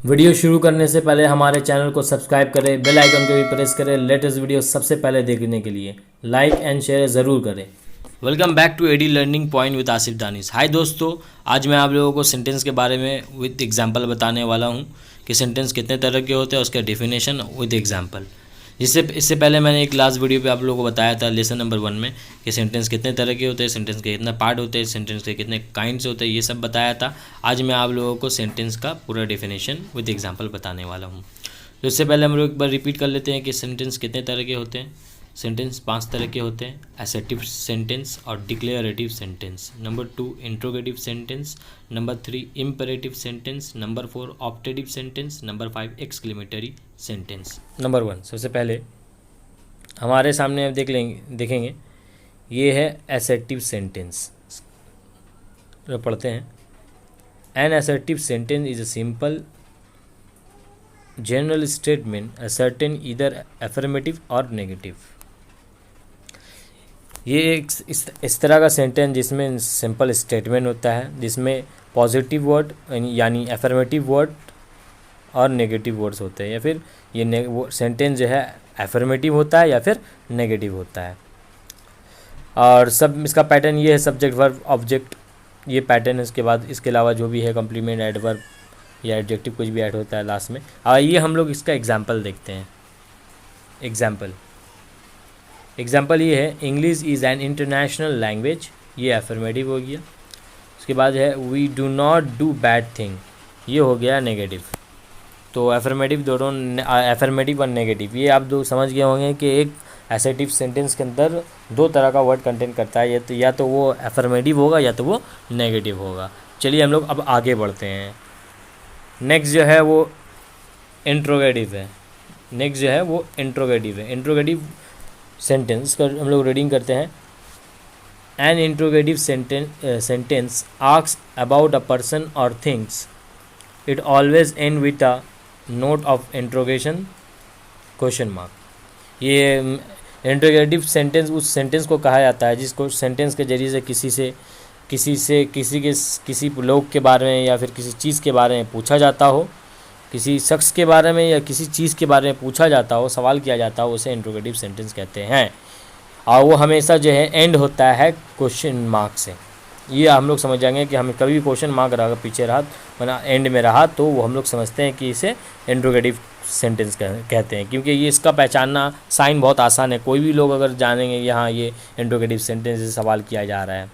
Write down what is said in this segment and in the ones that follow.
Video शुरू करने से पहले हमारे चैनल को सब्सक्राइब करें, बेल आइकन को भी प्रेस करें लेटेस्ट वीडियो सबसे पहले देखने के लिए। लाइक एंड शेयर ज़रूर करें। Welcome back to AD learning point with Asif Danish. Hi दोस्तों, आज मैं आप लोगों को सेंटेंस के बारे में विद एग्जांपल बताने वाला हूं कि सेंटेंस कितने तरह के होते हैं, उसका डेफिनेशन विद एग्जांपल। इससे पहले मैंने एक लास्ट वीडियो पे आप लोगों को बताया था लेसन नंबर 1 में कि सेंटेंस कितने तरह के होते हैं, सेंटेंस के कितने पार्ट होते हैं, सेंटेंस के कितने काइंड्स होते हैं, ये सब बताया था। आज मैं आप लोगों को सेंटेंस का पूरा डेफिनेशन विद एग्जांपल बताने वाला हूँ। तो इससे पहले हम लोग एक बार रिपीट कर लेते हैं कि सेंटेंस कितने तरह के होते हैं। सेंटेंस 5 तरह के होते हैं, असर्टिव सेंटेंस और declarative sentence. Number 2 interrogative sentence. Number 3 imperative sentence. Number 4 optative sentence. Number 5 exclamatory sentence. Number 1 सबसे पहले हमारे सामने आप देखेंगे ये है असर्टिव सेंटेंस। जो पढ़ते हैं, an assertive sentence is a simple general statement ascertain either affirmative or negative. ये एक इस तरह का सेंटेंस जिसमें सिंपल स्टेटमेंट होता है, जिसमें पॉजिटिव वर्ड यानी अफर्मेटिव वर्ड और नेगेटिव वर्ड्स होते हैं, या फिर ये वो सेंटेंस जो है अफर्मेटिव होता है या फिर नेगेटिव होता है। और सब इसका पैटर्न ये है, सब्जेक्ट वर्ब ऑब्जेक्ट, ये पैटर्न है। इसके बाद इसके अलावा जो भी है कम्प्लीमेंट एडवर्ब या एडजेक्टिव कुछ भी ऐड होता है लास्ट में। आइए हम लोग इसका एग्जाम्पल देखते हैं। एग्जाम्पल ये है, English is an international language, ये अफर्मेटिव हो गया। उसके बाद है we do not do bad thing, ये हो गया नेगेटिव। तो अफर्मेटिव दोनों, अफर्मेटिव और नेगेटिव, ये आप लोग समझ गए होंगे कि एक असर्टिव सेंटेंस के अंदर दो तरह का वर्ड कंटेंट करता है, या तो वो अफर्मेटिव होगा या तो वो नेगेटिव होगा। चलिए हम लोग अब आगे बढ़ते हैं। नेक्स्ट जो है वो इंट्रोगेटिव है। इंट्रोगेटिव सेंटेंस का हम लोग रीडिंग करते हैं। An interrogative sentence asks about a person और things, it always end with a note of interrogation question mark. ये इंट्रोगेटिव सेंटेंस उस सेंटेंस को कहा जाता है जिसको सेंटेंस के जरिए से किसी लोग के बारे में या फिर किसी चीज़ के बारे में पूछा जाता हो, किसी शख्स के बारे में या किसी चीज़ के बारे में पूछा जाता हो, सवाल किया जाता हो, उसे इंट्रोगेटिव सेंटेंस कहते हैं। और वो हमेशा जो है एंड होता है क्वेश्चन मार्क से। ये हम लोग समझ जाएंगे कि हमें कभी भी क्वेश्चन मार्क रहा पीछे रहा वरना एंड में रहा तो वो हम लोग समझते हैं कि इसे इंट्रोगेटिव सेंटेंस कहते हैं, क्योंकि ये इसका पहचानना साइन बहुत आसान है। कोई भी लोग अगर जानेंगे यहाँ ये इंट्रोगेटिव सेंटेंस से सवाल किया जा रहा है।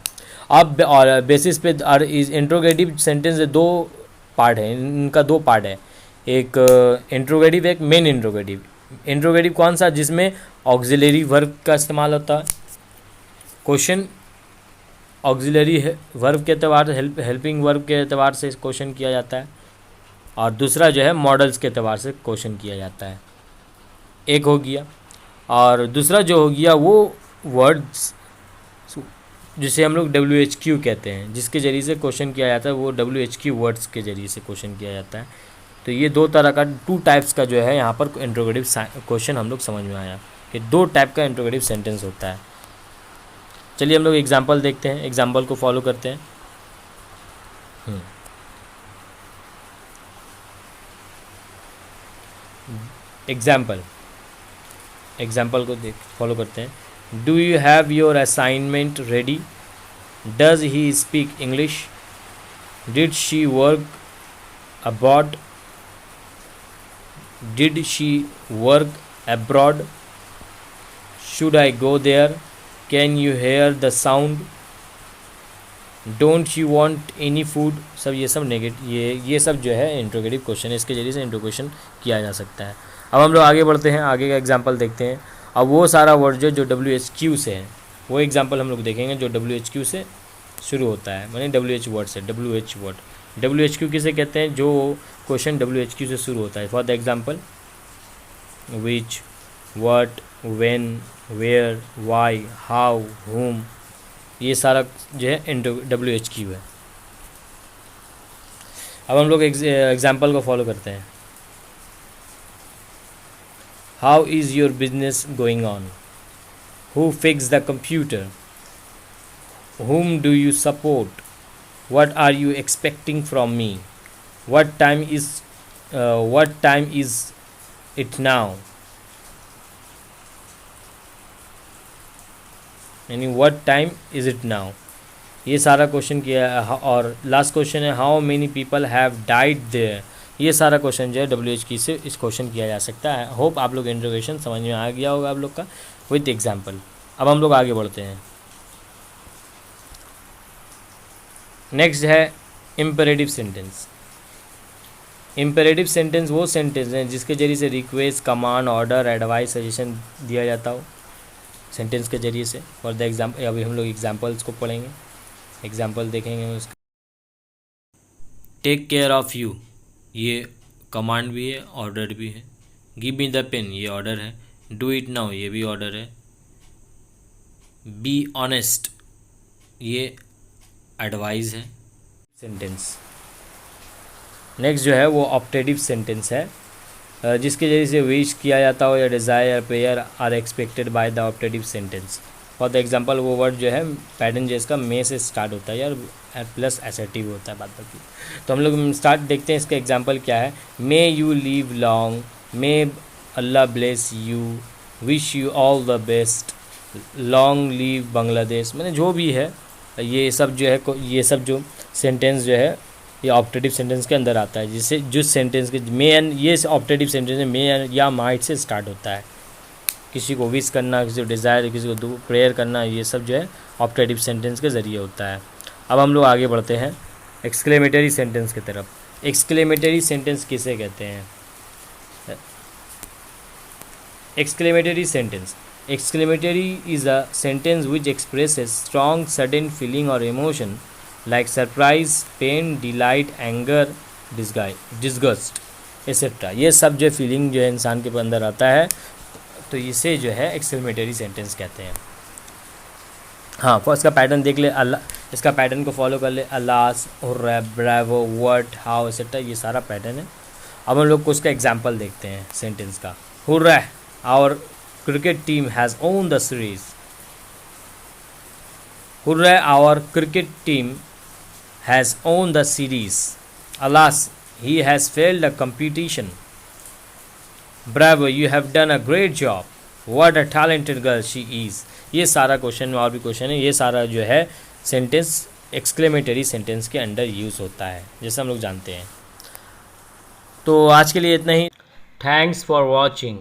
अब और बेसिस पे और इस इंट्रोगेटिव सेंटेंस दो पार्ट है, इनका दो पार्ट है, एक इंट्रोगेटिव एक मेन इंट्रोगेटिव। इंट्रोगेटिव कौन सा? जिसमें ऑक्सिलरी वर्ब का इस्तेमाल होता है। क्वेश्चन ऑक्सिलरी वर्ब के एतबार से, हेल्पिंग वर्ब के एतबार से क्वेश्चन किया जाता है, और दूसरा जो है मॉडल्स के एतबार से क्वेश्चन किया जाता है। एक हो गया, और दूसरा जो हो गया वो वर्ड्स जिसे हम लोग WHQ कहते हैं, जिसके ज़रिए से क्वेश्चन किया जाता है, वो WHQ वर्ड्स के ज़रिए से क्वेश्चन किया जाता है। तो ये दो तरह का, टू टाइप्स का जो है यहाँ पर इंट्रोगेटिव क्वेश्चन हम लोग समझ में आया कि दो टाइप का इंट्रोगेटिव सेंटेंस होता है। चलिए हम लोग एग्जांपल देखते हैं, एग्जांपल को फॉलो करते हैं। एग्जाम्पल को फॉलो करते हैं। Do you have your assignment ready? Does he speak English? Did she work abroad? Did she work abroad? Should I go there? Can you hear the sound? Don't you want any food? सब ये सब negative, ये सब जो है interrogative question है, इसके जरिए से इंट्रोगेशन किया जा सकता है। अब हम लोग आगे बढ़ते हैं, आगे का एग्जांपल देखते हैं। अब वो सारा वर्ड जो WHQ से है, वो एग्जांपल हम लोग देखेंगे जो WHQ से शुरू होता है, माने WH वर्ड से। WHQ किसे कहते हैं? जो क्वेश्चन WHQ से शुरू होता है। For the example which, what, when, where, why, how, whom, ये सारा जो है WHQ है। अब हम लोग एग्जांपल को फॉलो करते हैं। How is your business going on? Who fix the computer? whom do you support? What are you expecting from me? What time is what time is it now, यानी what time is it now, ये सारा question किया है। और last question है how many people have died there, ये सारा question जो है WH से इस क्वेश्चन किया जा सकता है। होप आप लोग इंट्रोगेशन समझ में आ गया होगा आप लोग का विद एग्जाम्पल। अब हम लोग आगे बढ़ते हैं। नेक्स्ट है इम्पेरेटिव सेंटेंस। इम्पेरेटिव सेंटेंस वो सेंटेंस हैं जिसके जरिए से request, command, order, advice, suggestion दिया जाता हो सेंटेंस के जरिए से। फॉर द एग्जाम्पल, अभी हम लोग एग्जाम्पल्स को पढ़ेंगे, एग्जाम्पल देखेंगे उसका। टेक केयर ऑफ़ यू, ये कमांड भी है, ऑर्डर भी है। गिव मी द पेन, ये ऑर्डर है। डू इट नाउ, ये भी ऑर्डर है। बी ऑनेस्ट, ये एडवाइस है सेंटेंस। नेक्स्ट जो है वो ऑप्टेटिव सेंटेंस है, जिसके जरिए से विश किया जाता हो या desire, prayer are expected by the optative sentence. For the example वो वर्ड जो है पैटर्न जो इसका मे से स्टार्ट होता है यार, प्लस एसेटिव होता है बाद बाकी। तो हम लोग स्टार्ट देखते हैं इसका एग्जांपल क्या है। May you live long, may Allah bless you, wish you all the best, long live Bangladesh. मैंने जो भी है ये सब जो है, ये सब जो सेंटेंस जो है ये ऑप्टेटिव सेंटेंस के अंदर आता है, जिससे जिस सेंटेंस के मे एंड, ये ऑप्टेटिव सेंटेंस मे या माइट से स्टार्ट होता है। किसी को विश करना, किसी को डिज़ायर, किसी को प्रेयर करना, ये सब जो है ऑप्टेटिव सेंटेंस के ज़रिए होता है। अब हम लोग आगे बढ़ते हैं एक्सक्लेमेटरी सेंटेंस की तरफ। एक्सक्लेमेटरी सेंटेंस किसे कहते हैं? Exclamatory sentence, exclamatory is a sentence which expresses strong sudden feeling or emotion like surprise, pain, delight, anger, disgust etc. ये सब जो फीलिंग जो है इंसान के अंदर आता है, तो इसे जो है एक्सक्लेमेटरी सेंटेंस कहते हैं। हाँ, फर्स्ट का पैटर्न देख ले, अल्लाह, इसका पैटर्न को फॉलो कर ले, alas, Bravo, what, how etcetera, ये सारा पैटर्न है। अब हम लोग को उसका एग्जाम्पल देखते हैं सेंटेंस का। Hurrah, our cricket team has won the series. Hooray, our cricket team has won the series. Alas, he has failed the competition. Bravo, you have done a great job. What a talented girl she is. ये सारा question में और भी question है, ये सारा जो है सेंटेंस एक्सक्लेमेटरी सेंटेंस के अंडर यूज़ होता है, जैसे हम लोग जानते हैं। तो आज के लिए इतना ही। Thanks for watching.